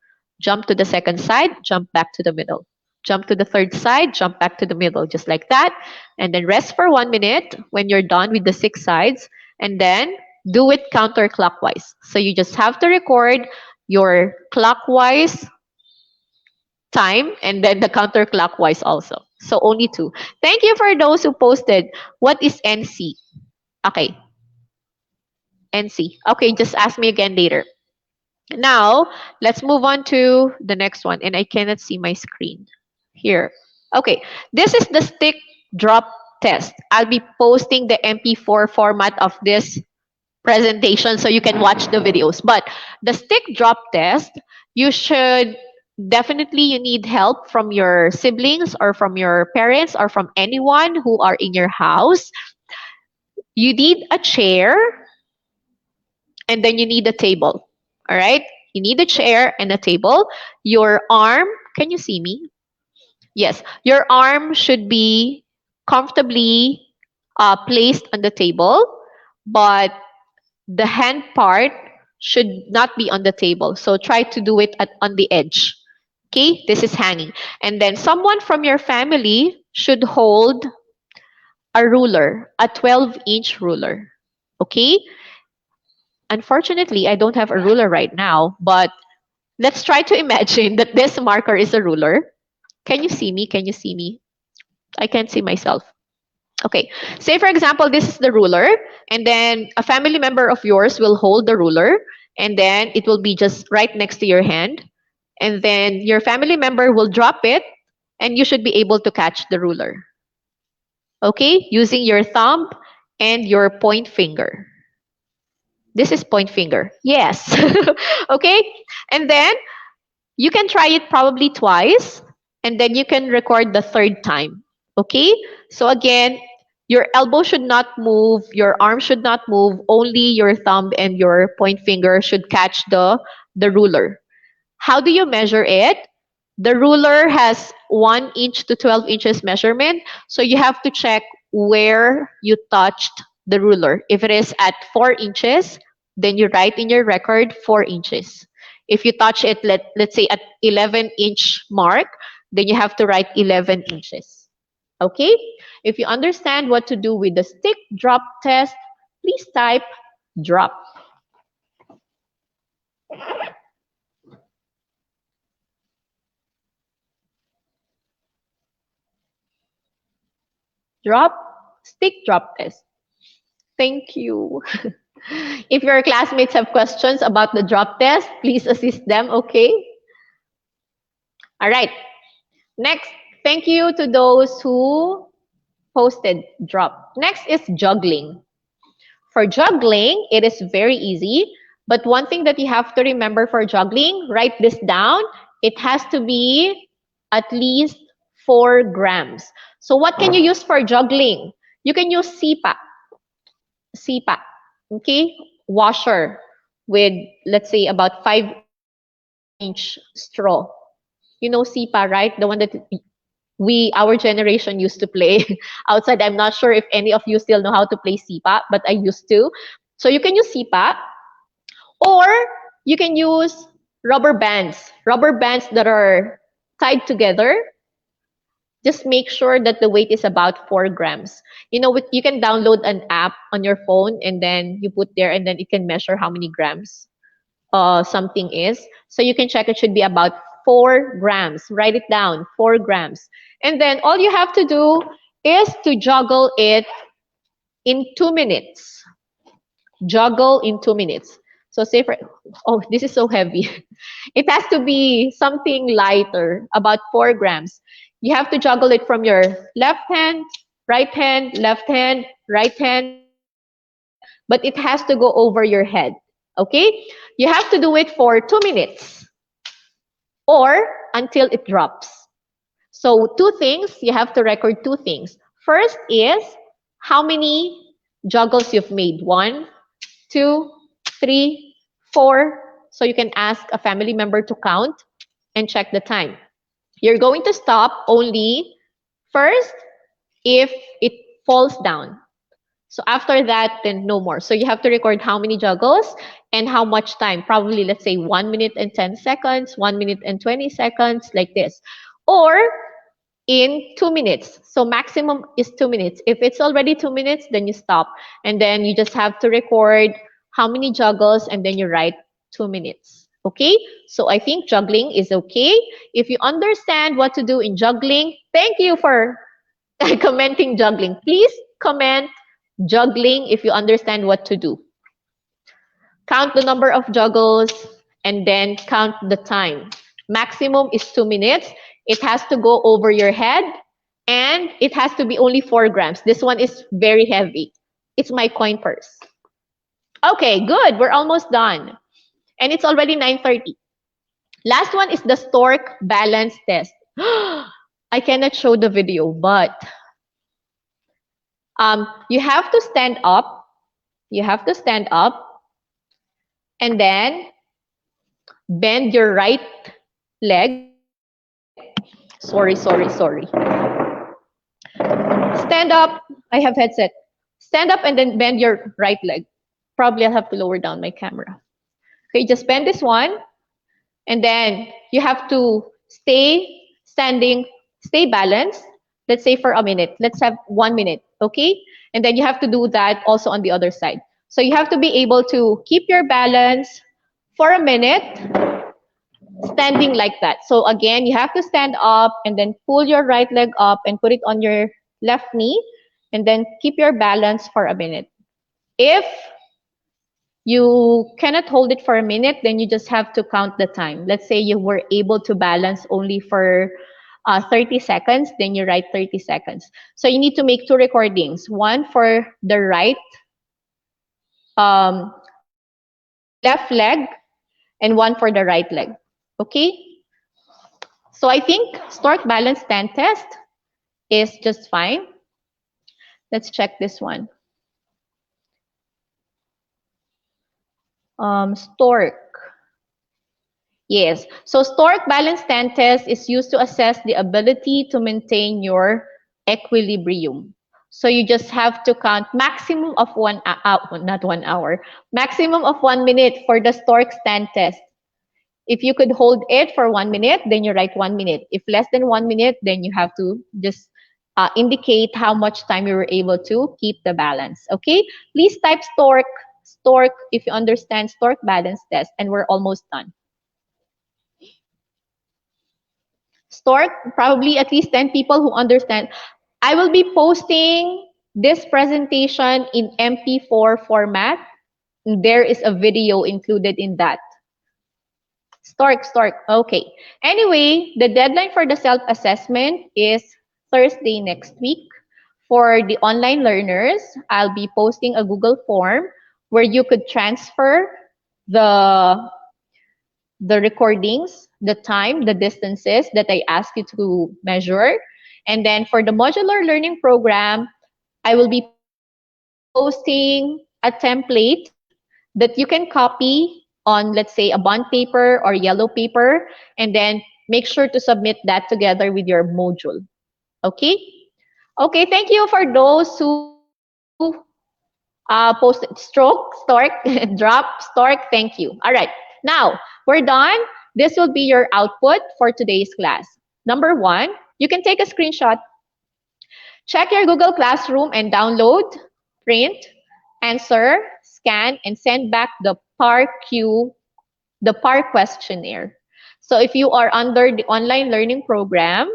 Jump to the second side, jump back to the middle. Jump to the third side, jump back to the middle, just like that. And then rest for 1 minute when you're done with the 6 sides. And then do it counterclockwise. So you just have to record your clockwise time and then the counterclockwise also. So only 2. Thank you for those who posted. What is NC? Okay. NC. Okay, just ask me again later. Now, let's move on to the next one. And I cannot see my screen here. Okay, this is the stick drop test. I'll be posting the MP4 format of this presentation so you can watch the videos. But the stick drop test, you should definitely you need help from your siblings or from your parents or from anyone who are in your house. You need a chair and then you need a table. All right? You need a chair and a table. Your arm, can you see me? Yes, your arm should be comfortably placed on the table, but the hand part should not be on the table. So try to do it on the edge. Okay, this is hanging. And then someone from your family should hold a ruler, a 12-inch ruler. Okay, unfortunately, I don't have a ruler right now, but let's try to imagine that this marker is a ruler. Can you see me? Can you see me? I can't see myself. Okay, say for example, this is the ruler, and then a family member of yours will hold the ruler, and then it will be just right next to your hand, and then your family member will drop it, and you should be able to catch the ruler. Okay, using your thumb and your point finger. This is point finger. Yes. Okay, and then you can try it probably twice, and then you can record the third time. Okay? So again, your elbow should not move, your arm should not move, only your thumb and your point finger should catch the ruler. How do you measure it? The ruler has 1 inch to 12 inches measurement, so you have to check where you touched the ruler. If it is at 4 inches, then you write in your record 4 inches. If you touch it, let's say at 11-inch mark, then you have to write 11 inches. Okay? If you understand what to do with the stick drop test, please type drop. Drop, stick drop test. Thank you. If your classmates have questions about the drop test, please assist them, okay? All right. Next, thank you to those who posted drop. Next is juggling. For juggling, it is very easy. But one thing that you have to remember for juggling, write this down. It has to be at least 4 grams. So what can you use for juggling? You can use sipa, okay? Washer with, let's say, about 5-inch straw. You know sipa, right? The one that our generation used to play outside. I'm not sure if any of you still know how to play sipa, but I used to. So you can use sipa, or you can use rubber bands that are tied together. Just make sure that the weight is about 4 grams. You know, you can download an app on your phone, and then you put there, and then it can measure how many grams something is. So you can check, it should be about 4 grams. Write it down, 4 grams. And then all you have to do is to juggle it in 2 minutes. Juggle in 2 minutes. So say for, oh, this is so heavy. It has to be something lighter, about 4 grams. You have to juggle it from your left hand, right hand, left hand, right hand, but it has to go over your head. Okay? You have to do it for 2 minutes or until it drops. So 2 things, you have to record 2 things. First is how many juggles you've made. 1, 2, 3, 4. So you can ask a family member to count and check the time. You're going to stop only first if it falls down. So after that, then no more. So you have to record how many juggles and how much time. Probably, let's say 1 minute and 10 seconds, 1 minute and 20 seconds, like this. Or in 2 minutes. So maximum is 2 minutes. If it's already 2 minutes, then you stop. And then you just have to record how many juggles, and then you write 2 minutes. Okay? So I think juggling is okay. If you understand what to do in juggling, thank you for commenting juggling. Please comment juggling if you understand what to do. Count the number of juggles, and then count the time. Maximum is 2 minutes. It has to go over your head, and it has to be only 4 grams. This one is very heavy. It's my coin purse. Okay, good. We're almost done. And it's already 9:30. Last one is the Stork Balance test. I cannot show the video, but you have to stand up. You have to stand up and then bend your right leg. Sorry. Stand up. I have headset. Stand up and then bend your right leg. Probably I'll have to lower down my camera. Okay, just bend this one. And then you have to stay standing, stay balanced. Let's say for a minute. Let's have 1 minute, okay? And then you have to do that also on the other side. So you have to be able to keep your balance for a minute, standing like that. So again, you have to stand up and then pull your right leg up and put it on your left knee, and then keep your balance for a minute. If you cannot hold it for a minute, then you just have to count the time. Let's say you were able to balance only for 30 seconds, then you write 30 seconds. So you need to make 2 recordings, one for the left leg and one for the right leg. Okay? So I think Stork Balance stand test is just fine. Let's check this one. Stork. Yes. So Stork Balance stand test is used to assess the ability to maintain your equilibrium. So you just have to count maximum of not 1 hour, maximum of 1 minute for the Stork stand test. If you could hold it for 1 minute, then you write 1 minute. If less than 1 minute, then you have to just indicate how much time you were able to keep the balance. Okay? Please type Stork if you understand Stork Balance test, and we're almost done. Stork, probably at least 10 people who understand. I will be posting this presentation in MP4 format. There is a video included in that. Stork. Okay. Anyway, the deadline for the self-assessment is Thursday next week. For the online learners, I'll be posting a Google form where you could transfer the recordings, the time, the distances that I ask you to measure. And then for the modular learning program, I will be posting a template that you can copy on, let's say, a bond paper or yellow paper, and then make sure to submit that together with your module. Okay? Okay, thank you for those who posted Stork, drop, Stork, thank you. All right, now we're done. This will be your output for today's class. Number 1, you can take a screenshot. Check your Google Classroom and download, print, answer, scan, and send back the PAR questionnaire. So if you are under the online learning program,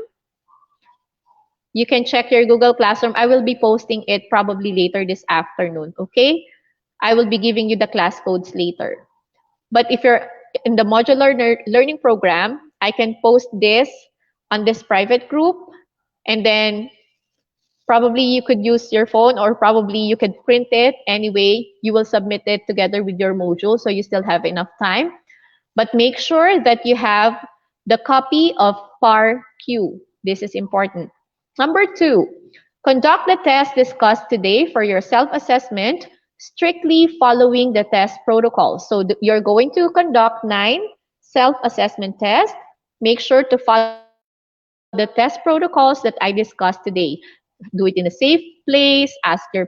you can check your Google Classroom. I will be posting it probably later this afternoon, okay? I will be giving you the class codes later. But if you're in the modular learning program, I can post this on this private group, and then probably you could use your phone, or probably you could print it. Anyway, you will submit it together with your module, so you still have enough time. But make sure that you have the copy of PAR-Q. This is important. Number 2, conduct the test discussed today for your self-assessment, strictly following the test protocol. So you're going to conduct 9 self-assessment tests. Make sure to follow the test protocols that I discussed today. Do it in a safe place. Ask your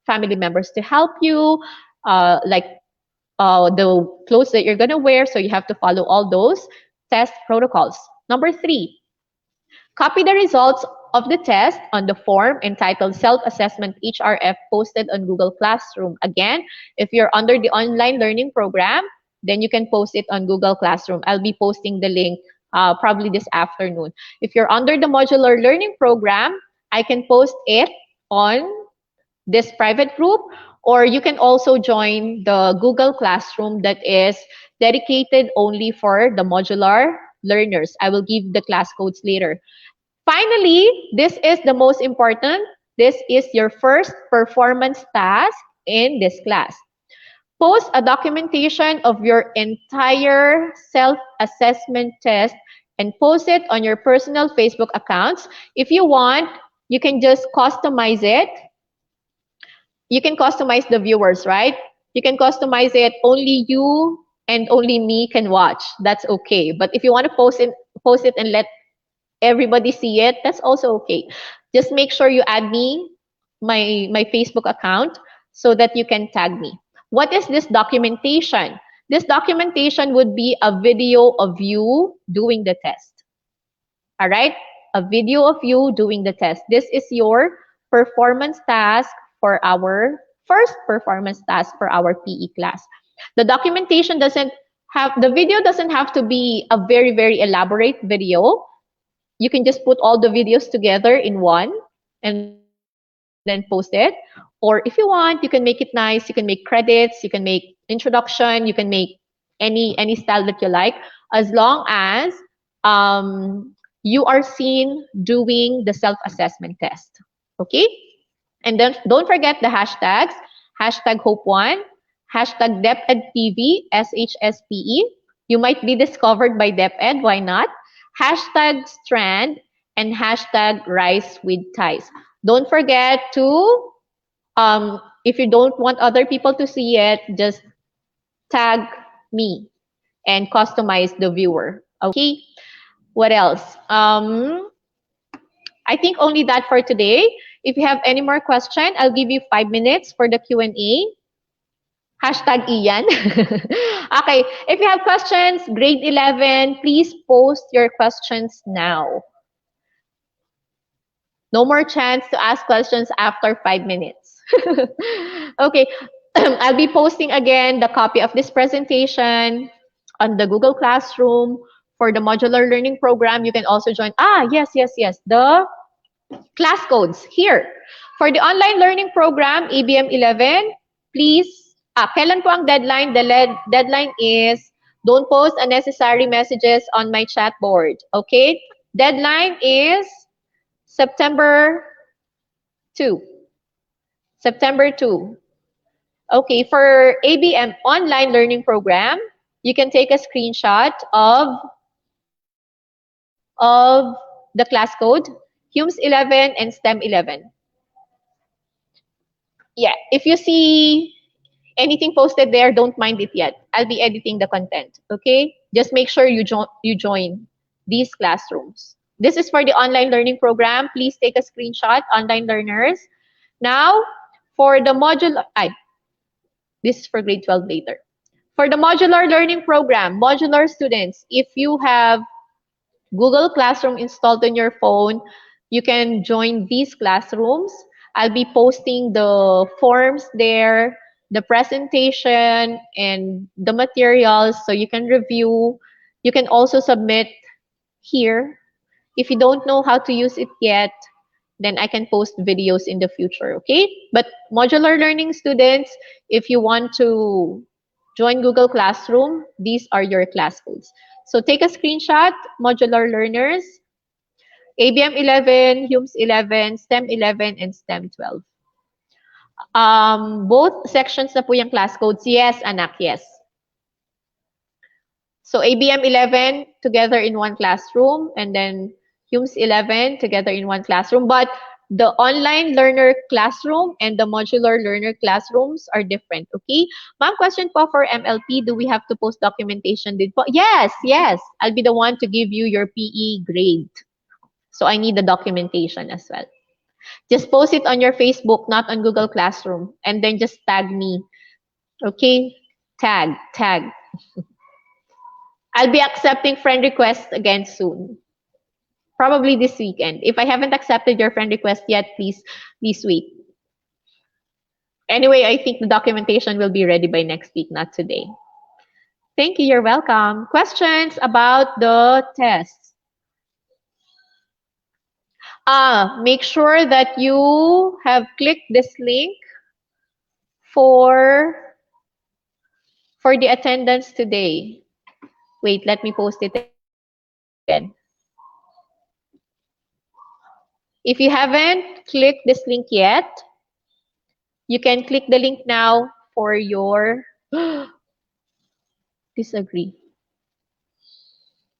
family members to help you. The clothes that you're going to wear. So you have to follow all those test protocols. Number 3, copy the results of the test on the form entitled Self-Assessment HRF posted on Google Classroom. Again, if you're under the online learning program, then you can post it on Google Classroom. I'll be posting the link probably this afternoon. If you're under the modular learning program, I can post it on this private group, Or you can also join the Google Classroom that is dedicated only for the modular learners. I will give the class codes later. Finally, this is the most important. This is your first performance task in this class. Post a documentation of your entire self-assessment test and post it on your personal Facebook accounts. If you want, you can just customize it. You can customize the viewers, right? You can customize it, only you and only me can watch. That's okay. But if you want to post it and let everybody see it, that's also okay. Just make sure you add me, my Facebook account, so that you can tag me. What is this documentation? This documentation would be a video of you doing the test. All right? A video of you doing the test. This is your performance task for our first performance task for our PE class. The documentation doesn't have, the video doesn't have to be a very, very elaborate video. You can just put all the videos together in one and then post it. Or if you want, you can make it nice. You can make credits, you can make introduction, you can make any style that you like, as long as you are seen doing the self-assessment test. Okay? And then don't forget the hashtags. Hashtag Hope1, hashtag DepEdTV, SHSPE. You might be discovered by DepEd, why not? Hashtag Strand and hashtag Rise with Ties. Don't forget to, if you don't want other people to see it, just tag me and customize the viewer. Okay? What else? I think only that for today. If you have any more question, I'll give you 5 minutes for the Q&A. Hashtag Ian. Okay, if you have questions, grade 11, please post your questions now. No more chance to ask questions after 5 minutes. Okay, I'll be posting again the copy of this presentation on the Google Classroom. For the modular learning program, you can also join. Yes. The class codes here. For the online learning program, ABM 11, please, kailan po ang deadline? The deadline is, don't post unnecessary messages on my chat board. Okay? Deadline is September 2. September 2. Okay, for ABM online learning program, you can take a screenshot of the class code, HUMS 11 and STEM 11. Yeah, if you see anything posted there, don't mind it yet. I'll be editing the content, okay? Just make sure you join these classrooms. This is for the online learning program. Please take a screenshot, online learners. Now, for the this is for grade 12 later. For the modular learning program, modular students, if you have Google Classroom installed on your phone, you can join these classrooms. I'll be posting the forms there, the presentation, and the materials so you can review. You can also submit here. If you don't know how to use it yet, then I can post videos in the future, okay? But modular learning students, if you want to join Google Classroom, these are your class codes. So take a screenshot, modular learners, ABM 11, HUMS 11, STEM 11, and STEM 12. Both sections na po yung class codes. Yes, anak, yes. So ABM 11 together in one classroom, and then HUMS 11 together in one classroom. But the online learner classroom and the modular learner classrooms are different, okay? Ma'am, question po for MLP, do we have to post documentation? Yes. I'll be the one to give you your PE grade. So I need the documentation as well. Just post it on your Facebook, not on Google Classroom. And then just tag me. Okay? Tag. I'll be accepting friend requests again soon. Probably this weekend. If I haven't accepted your friend request yet, please wait. Anyway, I think the documentation will be ready by next week, not today. Thank you. You're welcome. Questions about the tests? Make sure that you have clicked this link for for the attendance today. Wait, let me post it again. If you haven't clicked this link yet, you can click the link now for your disagree.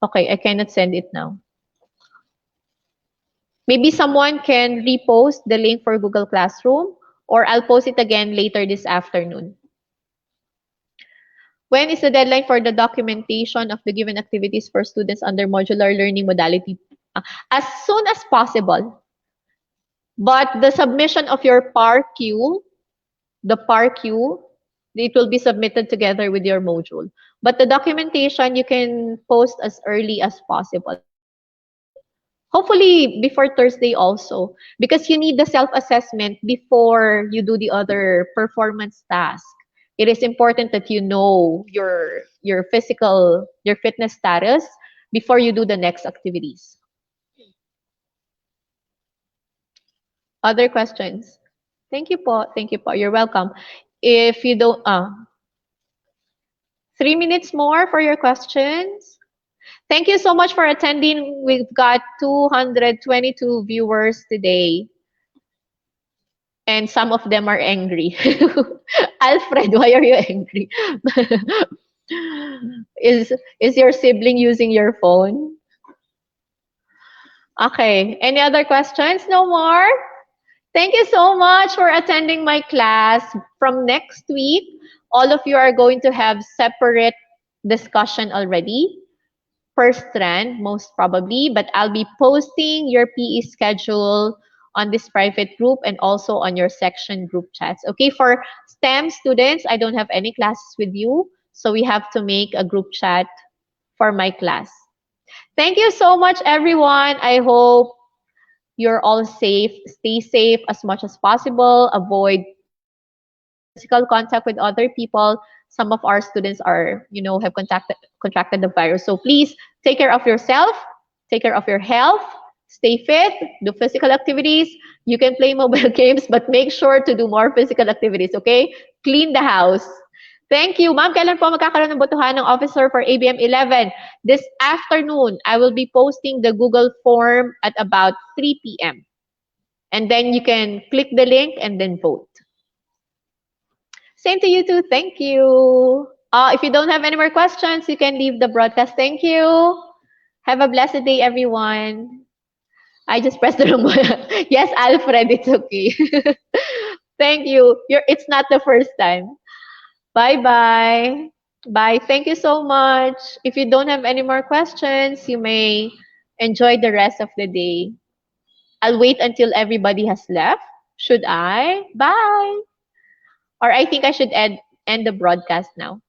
Okay, I cannot send it now. Maybe someone can repost the link for Google Classroom, or I'll post it again later this afternoon. When is the deadline for the documentation of the given activities for students under modular learning modality? As soon as possible. But the submission of your PAR-Q, the PAR-Q, it will be submitted together with your module. But the documentation, you can post as early as possible. Hopefully before Thursday also, because you need the self-assessment before you do the other performance task. It is important that you know your fitness status before you do the next activities. Other questions? Thank you po. Thank you po. You're welcome. If you don't, 3 minutes more for your questions. Thank you so much for attending. We've got 222 viewers today. And some of them are angry. Alfred, why are you angry? is your sibling using your phone? Okay. Any other questions? No more? Thank you so much for attending my class. From next week, all of you are going to have separate discussion already per strand, most probably, but I'll be posting your PE schedule on this private group and also on your section group chats. Okay, for STEM students, I don't have any classes with you, so we have to make a group chat for my class. Thank you so much, everyone. I hope you're all safe. Stay safe as much as possible. Avoid physical contact with other people. Some of our students are, have contracted the virus. So please take care of yourself, take care of your health, stay fit, do physical activities. You can play mobile games, but make sure to do more physical activities, okay? Clean the house. Thank you. Ma'am, kailan po magkakaroon ng botohan ng officer for ABM 11? This afternoon, I will be posting the Google form at about 3 p.m. And then you can click the link and then vote. Same to you too. Thank you. If you don't have any more questions, you can leave the broadcast. Thank you. Have a blessed day, everyone. I just pressed the wrong button. Yes, Alfred, it's okay. Thank you. It's not the first time. Bye-bye. Bye. Thank you so much. If you don't have any more questions, you may enjoy the rest of the day. I'll wait until everybody has left. Should I? Bye. Or I think I should end the broadcast now.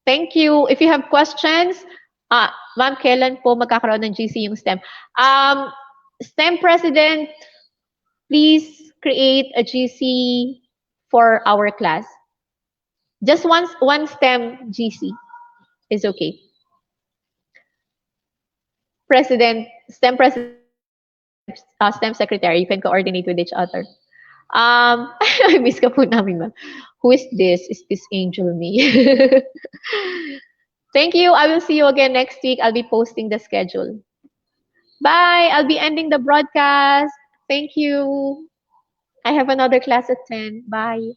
Thank you. If you have questions, ma'am, kailan po magkakaroon ng GC yung STEM? STEM president, please create a GC for our class. Just one STEM GC is okay. STEM president and STEM secretary, you can coordinate with each other. I miss ka po namin, ma'am. Who is this? Is this Angel me? Thank you. I will see you again next week. I'll be posting the schedule. Bye. I'll be ending the broadcast. Thank you. I have another class at 10. Bye.